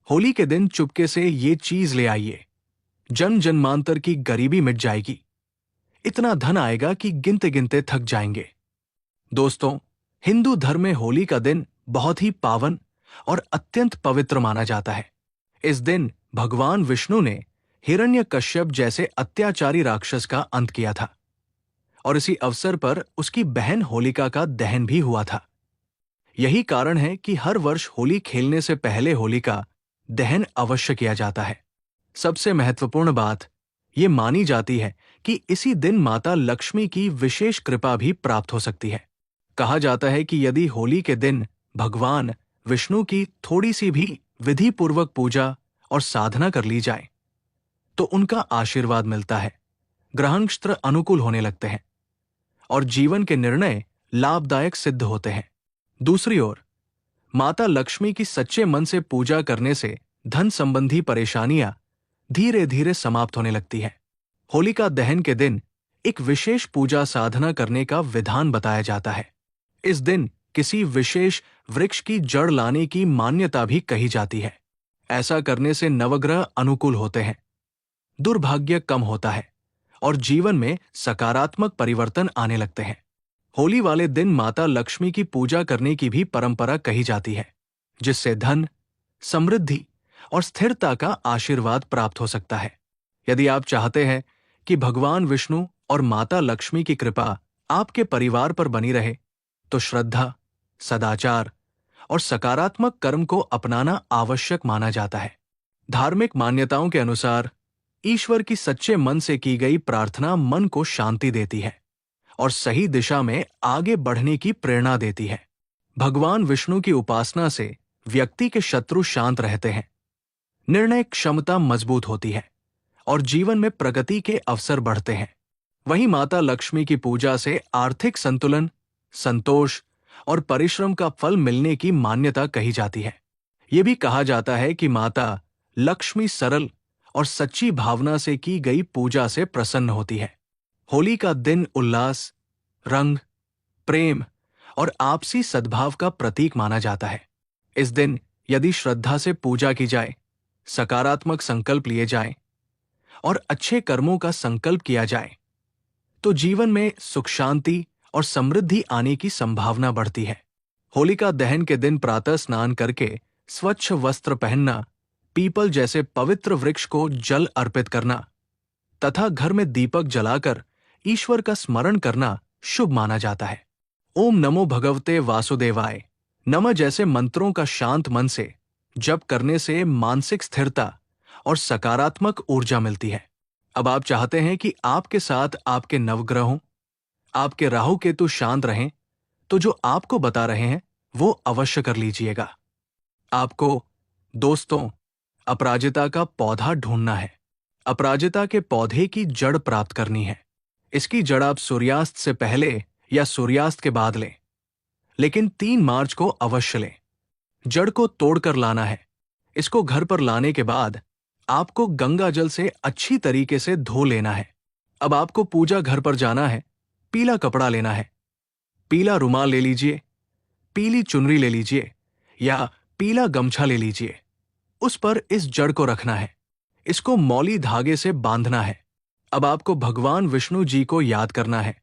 होली के दिन चुपके से ये चीज ले आइए, जन्म जन्मांतर की गरीबी मिट जाएगी। इतना धन आएगा कि गिनते गिनते थक जाएंगे। दोस्तों, हिंदू धर्म में होली का दिन बहुत ही पावन और अत्यंत पवित्र माना जाता है। इस दिन भगवान विष्णु ने हिरण्यकश्यप जैसे अत्याचारी राक्षस का अंत किया था और इसी अवसर पर उसकी बहन होलिका का दहन भी हुआ था। यही कारण है कि हर वर्ष होली खेलने से पहले होलिका दहन अवश्य किया जाता है। सबसे महत्वपूर्ण बात ये मानी जाती है कि इसी दिन माता लक्ष्मी की विशेष कृपा भी प्राप्त हो सकती है। कहा जाता है कि यदि होली के दिन भगवान विष्णु की थोड़ी सी भी विधि पूर्वक पूजा और साधना कर ली जाए तो उनका आशीर्वाद मिलता है, ग्रह नक्षत्र अनुकूल होने लगते हैं और जीवन के निर्णय लाभदायक सिद्ध होते हैं। दूसरी ओर माता लक्ष्मी की सच्चे मन से पूजा करने से धन संबंधी परेशानियां धीरे धीरे समाप्त होने लगती है। होलिका दहन के दिन एक विशेष पूजा साधना करने का विधान बताया जाता है। इस दिन किसी विशेष वृक्ष की जड़ लाने की मान्यता भी कही जाती है। ऐसा करने से नवग्रह अनुकूल होते हैं, दुर्भाग्य कम होता है और जीवन में सकारात्मक परिवर्तन आने लगते हैं। होली वाले दिन माता लक्ष्मी की पूजा करने की भी परंपरा कही जाती है, जिससे धन, समृद्धि और स्थिरता का आशीर्वाद प्राप्त हो सकता है। यदि आप चाहते हैं कि भगवान विष्णु और माता लक्ष्मी की कृपा आपके परिवार पर बनी रहे, तो श्रद्धा, सदाचार और सकारात्मक कर्म को अपनाना आवश्यक माना जाता है। धार्मिक मान्यताओं के अनुसार ईश्वर की सच्चे मन से की गई प्रार्थना मन को शांति देती है और सही दिशा में आगे बढ़ने की प्रेरणा देती है। भगवान विष्णु की उपासना से व्यक्ति के शत्रु शांत रहते हैं, निर्णय क्षमता मजबूत होती है और जीवन में प्रगति के अवसर बढ़ते हैं। वहीं माता लक्ष्मी की पूजा से आर्थिक संतुलन, संतोष और परिश्रम का फल मिलने की मान्यता कही जाती है। ये भी कहा जाता है कि माता लक्ष्मी सरल और सच्ची भावना से की गई पूजा से प्रसन्न होती है। होली का दिन उल्लास, रंग, प्रेम और आपसी सद्भाव का प्रतीक माना जाता है। इस दिन यदि श्रद्धा से पूजा की जाए, सकारात्मक संकल्प लिए जाएं और अच्छे कर्मों का संकल्प किया जाए तो जीवन में सुख, शांति और समृद्धि आने की संभावना बढ़ती है। होलिका दहन के दिन प्रातः स्नान करके स्वच्छ वस्त्र पहनना, पीपल जैसे पवित्र वृक्ष को जल अर्पित करना तथा घर में दीपक जलाकर ईश्वर का स्मरण करना शुभ माना जाता है। ओम नमो भगवते वासुदेवाय नमः जैसे मंत्रों का शांत मन से जप करने से मानसिक स्थिरता और सकारात्मक ऊर्जा मिलती है। अब आप चाहते हैं कि आपके साथ आपके नवग्रहों, आपके राहु केतु शांत रहें, तो जो आपको बता रहे हैं वो अवश्य कर लीजिएगा। आपको दोस्तों अपराजिता का पौधा ढूंढना है। अपराजिता के पौधे की जड़ प्राप्त करनी है। इसकी जड़ आप सूर्यास्त से पहले या सूर्यास्त के बाद लें, लेकिन 3 मार्च को अवश्य लें। जड़ को तोड़कर लाना है। इसको घर पर लाने के बाद आपको गंगा जल से अच्छी तरीके से धो लेना है। अब आपको पूजा घर पर जाना है। पीला कपड़ा लेना है, पीला रुमाल ले लीजिए, पीली चुनरी ले लीजिए या पीला गमछा ले लीजिए। उस पर इस जड़ को रखना है। इसको मौली धागे से बांधना है। अब आपको भगवान विष्णु जी को याद करना है।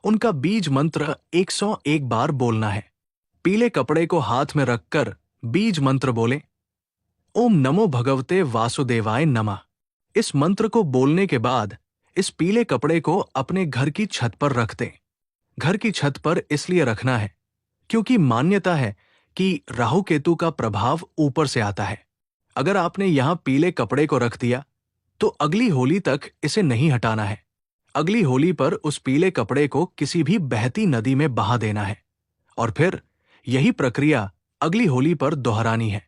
उनका बीज मंत्र 101 बार बोलना है। पीले कपड़े को हाथ में रखकर बीज मंत्र बोलें, ओम नमो भगवते वासुदेवाय नमः। इस मंत्र को बोलने के बाद इस पीले कपड़े को अपने घर की छत पर रख दें। घर की छत पर इसलिए रखना है क्योंकि मान्यता है कि राहु केतु का प्रभाव ऊपर से आता है। अगर आपने यहां पीले कपड़े को रख दिया तो अगली होली तक इसे नहीं हटाना है। अगली होली पर उस पीले कपड़े को किसी भी बहती नदी में बहा देना है और फिर यही प्रक्रिया अगली होली पर दोहरानी है।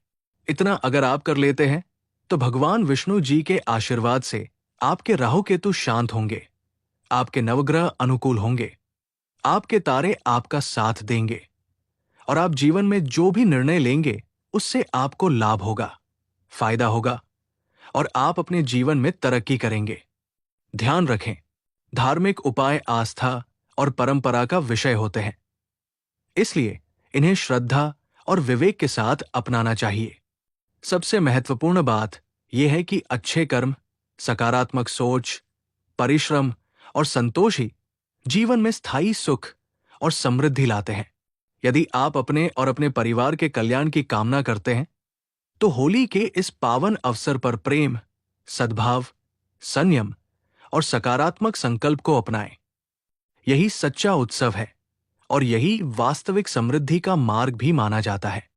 इतना अगर आप कर लेते हैं तो भगवान विष्णु जी के आशीर्वाद से आपके राहु केतु शांत होंगे, आपके नवग्रह अनुकूल होंगे, आपके तारे आपका साथ देंगे और आप जीवन में जो भी निर्णय लेंगे उससे आपको लाभ होगा, फायदा होगा और आप अपने जीवन में तरक्की करेंगे। ध्यान रखें, धार्मिक उपाय आस्था और परंपरा का विषय होते हैं, इसलिए इन्हें श्रद्धा और विवेक के साथ अपनाना चाहिए। सबसे महत्वपूर्ण बात यह है कि अच्छे कर्म, सकारात्मक सोच, परिश्रम और संतोष ही जीवन में स्थायी सुख और समृद्धि लाते हैं। यदि आप अपने और अपने परिवार के कल्याण की कामना करते हैं, तो होली के इस पावन अवसर पर प्रेम, सद्भाव, संयम और सकारात्मक संकल्प को अपनाएं। यही सच्चा उत्सव है और यही वास्तविक समृद्धि का मार्ग भी माना जाता है।